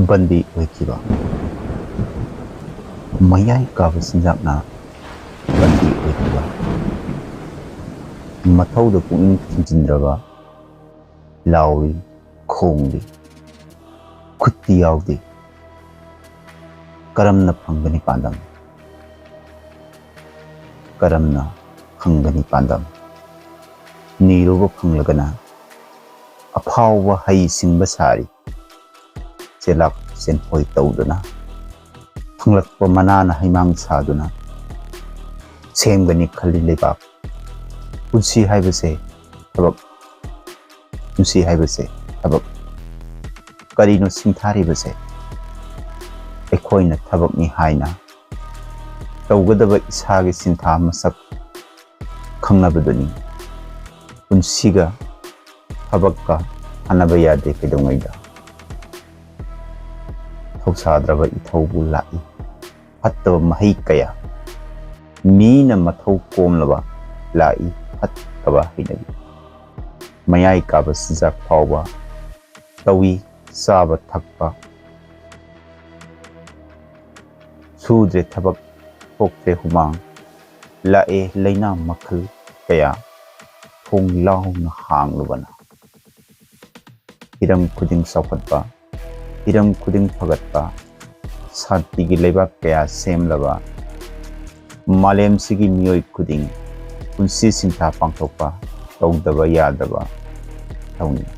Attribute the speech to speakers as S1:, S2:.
S1: Bandi oikhiba mayai kaba sinjakna bandi oikhiba mathauda puing thinjindraba lauri khongli khutti yaudi karamna phangani pandam karamna phangani pandam niruba phanglagana aphawwa hai singba sari chelak senhoi tawduna phanglakpa manana haimang saduna semgani khali lebak punsi haibase thabak punsi haibase thabak karino singthari base ekhoina thabak ni haina tawgadaba isagi sintha masak khangnabaduni punsiga thabakka hanaba yade kedongaida thausadraba ithaubu lai fattaba mahai kaya mina mathau komlaba lai fattaba hinabi mayai kaba sinjak phawba tawi saba thakpa sudre thabak thoktre humang lae laina makhal kaya thong launa hanglubana hiram khuding saukhatpa hiram khuding phagatpa santigi leibak kaya semlaba malem sigi miyoi khuding punsi sintha pangthokpa tawdaba yadaba tawni